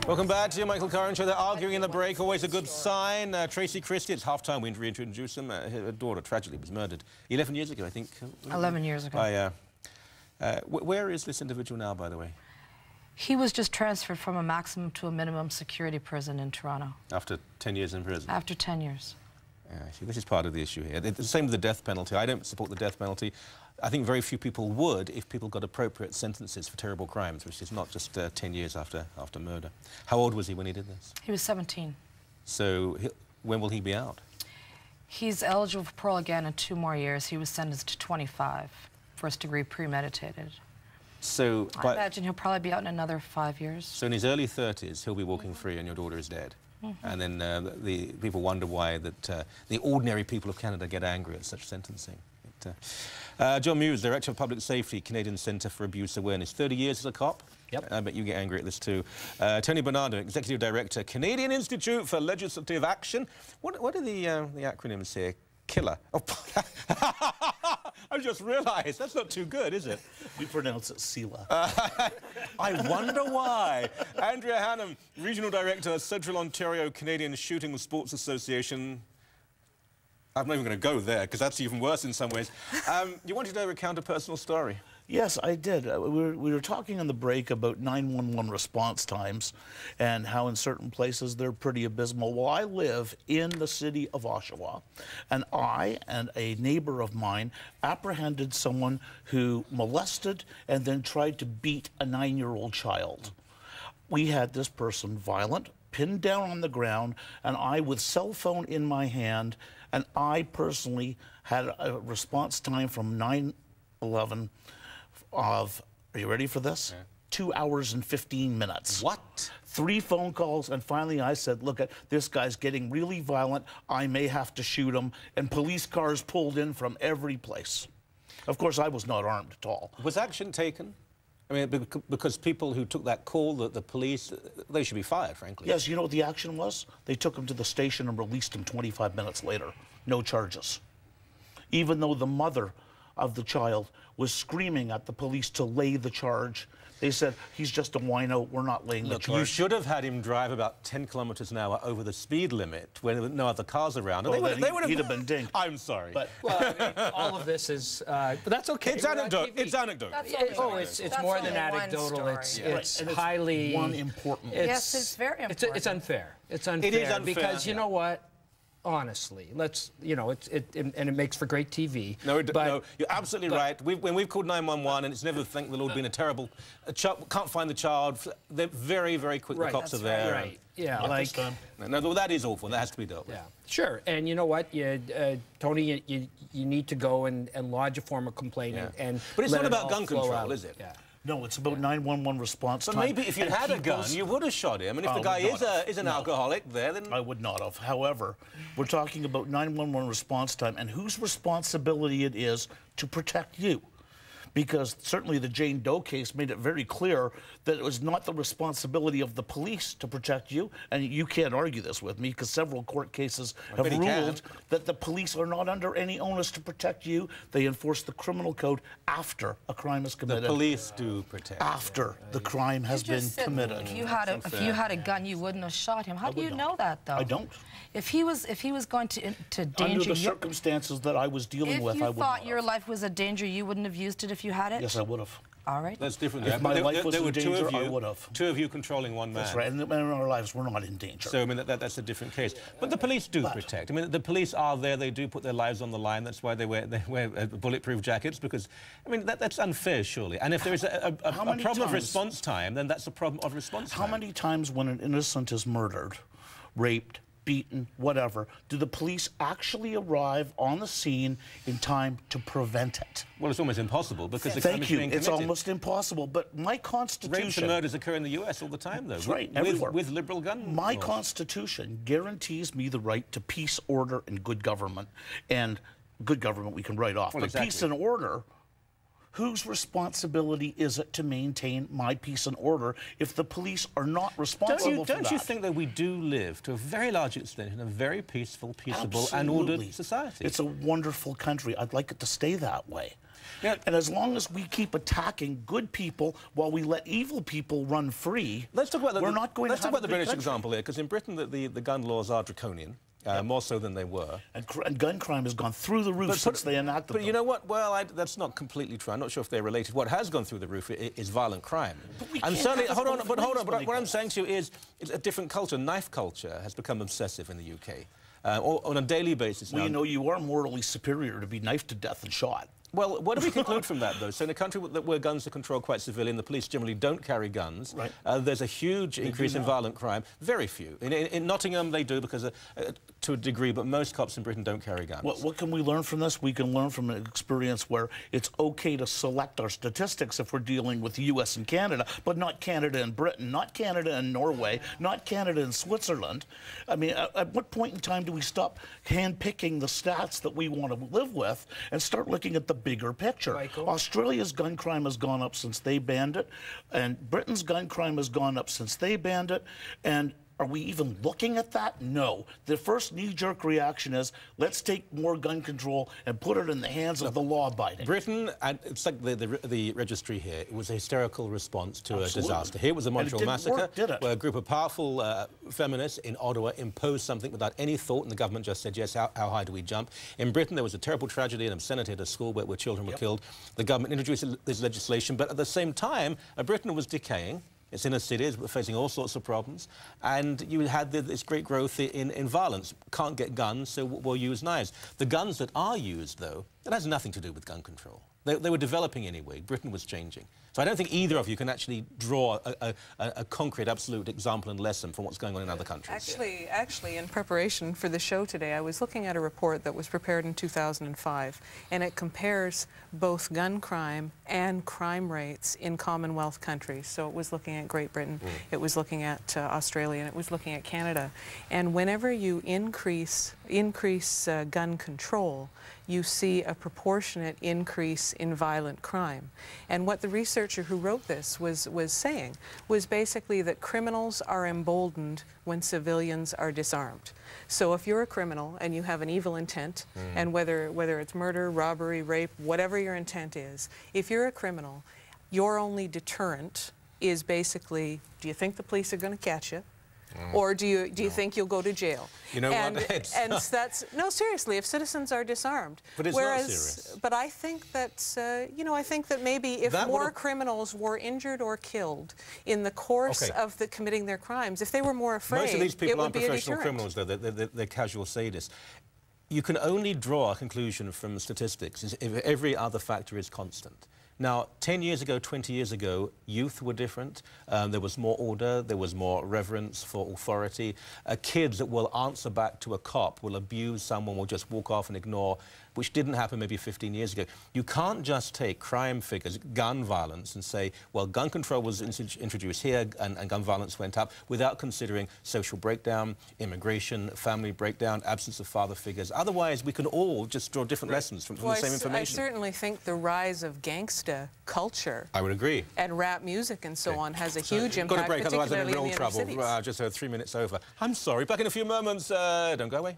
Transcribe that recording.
Welcome back to your Michael Curran Show. They're arguing in the break, always a good sign. Tracy Christie, it's half-time, we introduced him. Her daughter tragically was murdered 11 years ago, I think. 11 years ago. Where is this individual now, by the way? He was just transferred from a maximum to a minimum security prison in Toronto. After 10 years in prison? After 10 years. Yeah, see, this is part of the issue here. It's the same with the death penalty. I don't support the death penalty. I think very few people would if people got appropriate sentences for terrible crimes, which is not just 10 years after murder. How old was he when he did this? He was 17. So when will he be out? He's eligible for parole again in 2 more years. He was sentenced to 25, first degree premeditated. So I imagine he'll probably be out in another 5 years. So in his early 30s, he'll be walking free and your daughter is dead. And then the people wonder why that the ordinary people of Canada get angry at such sentencing. John Muse, Director of Public Safety, Canadian Centre for Abuse Awareness. 30 years as a cop? Yep. I bet you get angry at this too. Tony Bernardo, Executive Director, Canadian Institute for Legislative Action. What are the acronyms here? Killer. Oh, I just realised, that's not too good, is it? We pronounce it SELA. I wonder why. Andrea Hannam, Regional Director, Central Ontario Canadian Shooting Sports Association. I'm not even going to go there, because that's even worse in some ways. You wanted to recount a personal story. Yes, I did. We were talking in the break about 911 response times and how in certain places they're pretty abysmal. Well, I live in the city of Oshawa, and I and a neighbor of mine apprehended someone who molested and then tried to beat a 9-year-old child. We had this person violent, pinned down on the ground, and I with cell phone in my hand, and I personally had a response time from 9/11 of, are you ready for this? Yeah. 2 hours and 15 minutes. What? 3 phone calls, and finally I said, look, this guy's getting really violent. I may have to shoot him. And police cars pulled in from every place. Of course, I was not armed at all. Was action taken? I mean, because people who took that call, the police, they should be fired, frankly. Yes, you know what the action was? They took him to the station and released him 25 minutes later. No charges. Even though the mother of the child was screaming at the police to lay the charge. They said, he's just a wino, we're not laying the charge. You should have had him drive about 10 kilometres an hour over the speed limit when there were no other cars around. Well, he'd have been dinged. I'm sorry. But, well, I mean, all of this is, but that's okay. It's anecdote. It's anecdote. It's more than anecdotal. It's highly... one important. Yes, it's very important. It's unfair. It's unfair. It is unfair. Because you know what? Honestly, let's, you know, and it makes for great TV. No, you're absolutely right. When we've called 911, and it's never, thank the Lord, been a terrible... can't find the child. They're very, very quick. Right, the cops are there. Right, yeah. Like, no, that is awful. That has to be dealt with. Yeah, sure. And you know what? Tony, you need to go and lodge a formal complaint and But it's not about gun control, is it? Yeah. No, it's about 911 response time. But maybe if you had a gun, you would have shot him. And if the guy is an alcoholic there, then... I would not have. However, we're talking about 911 response time and whose responsibility it is to protect you. Because certainly the Jane Doe case made it very clear that it was not the responsibility of the police to protect you. And you can't argue this with me, because several court cases have ruled that the police are not under any onus to protect you. They enforce the criminal code after a crime is committed. The police do protect. After the crime has been committed. If you had a gun, you wouldn't have shot him. How do you know that, though? I don't. If he was going to danger under the circumstances that I was dealing with, I would not. If you thought your life was a danger, you wouldn't have used it if you had it? Yes, I would have. All right. That's different. If my life was in danger, I would have. 2 of you controlling 1 man. That's right, and in our lives, we're not in danger. So, I mean, that's a different case. But the police do protect. I mean, the police are there. They do put their lives on the line. That's why they wear bulletproof jackets, because, I mean, that's unfair, surely. And if there is a problem of response time, then that's a problem of response time. How many times when an innocent is murdered, raped, beaten, whatever, do the police actually arrive on the scene in time to prevent it? Well, it's almost impossible, because the crime is being committed. It's almost impossible, but my Constitution... Rapes and murders occur in the U.S. all the time, though. That's right, everywhere. With liberal gun My laws. Constitution guarantees me the right to peace, order, and good government. And good government we can write off. Well, but exactly. Peace and order... Whose responsibility is it to maintain my peace and order if the police are not responsible for that? Don't you think that we do live, to a very large extent, in a very peaceful, peaceable, and ordered society? It's a wonderful country. I'd like it to stay that way. Yeah. And as long as we keep attacking good people while we let evil people run free, let's talk about we're not going let's to have talk about the a good British country. example here, because in Britain the gun laws are draconian. More so than they were. And gun crime has gone through the roof since they enacted them. But you know what? Well, that's not completely true. I'm not sure if they're related. What has gone through the roof is violent crime. And certainly, hold on. But what I'm saying to you is, it's a different culture. Knife culture has become obsessive in the UK. On a daily basis Well, now. you know, you are morally superior to be knifed to death and shot. Well, what do we conclude from that, though? So in a country where guns are controlled quite civilian, the police generally don't carry guns. Right. There's a huge increase in violent crime. Very few. In Nottingham, they do because to a degree, but most cops in Britain don't carry guns. What can we learn from this? We can learn from an experience where it's okay to select our statistics if we're dealing with the U.S. and Canada, but not Canada and Britain, not Canada and Norway, not Canada and Switzerland. I mean, at what point in time do we stop hand-picking the stats that we want to live with and start looking at the bigger picture? Michael? Australia's gun crime has gone up since they banned it, and Britain's gun crime has gone up since they banned it, and are we even looking at that? No. The first knee-jerk reaction is, let's take more gun control and put it in the hands of the law-abiding. Britain, and it's like the registry here, it was a hysterical response to Absolutely. a disaster. Here was a Montreal massacre, work, did it? where a group of powerful feminists in Ottawa imposed something without any thought, and the government just said, yes, how high do we jump? In Britain, there was a terrible tragedy in a Senate at a school where children were killed. The government introduced this legislation, but at the same time, Britain was decaying. Its inner cities were facing all sorts of problems, and you had this great growth in violence. Can't get guns, so we'll use knives. The guns that are used, though, that has nothing to do with gun control. They were developing anyway. Britain was changing. So I don't think either of you can actually draw a concrete, absolute example and lesson from what's going on in other countries. Actually, in preparation for the show today, I was looking at a report that was prepared in 2005, and it compares both gun crime and crime rates in Commonwealth countries. So it was looking at Great Britain, it was looking at Australia, and it was looking at Canada. And whenever you increase gun control, you see a proportionate increase in violent crime. And what the researcher who wrote this was saying was basically that criminals are emboldened when civilians are disarmed. So if you're a criminal and you have an evil intent, and whether it's murder, robbery, rape, whatever your intent is, if you're a criminal, your only deterrent is basically, do you think the police are going to catch you? Or do you think you'll go to jail? You know and, what? and that's no, seriously. If citizens are disarmed, but it's not serious. But I think that you know, I think that maybe if more criminals were injured or killed in the course of committing their crimes, if they were more afraid, most of these people aren't professional criminals, though. They're casual sadists. You can only draw a conclusion from statistics if every other factor is constant. Now, 10 years ago, 20 years ago, youth were different. There was more order, there was more reverence for authority. Kids that will answer back to a cop, will abuse someone, will just walk off and ignore, which didn't happen maybe 15 years ago. You can't just take crime figures, gun violence, and say, well, gun control was introduced here and gun violence went up, without considering social breakdown, immigration, family breakdown, absence of father figures. Otherwise, we can all just draw different lessons from the same information. I certainly think the rise of gangsta culture, I would agree, and rap music and so on has a huge impact. Got to break, otherwise I'm in real trouble. Cities. Just 3 minutes over. I'm sorry. Back in a few moments. Don't go away.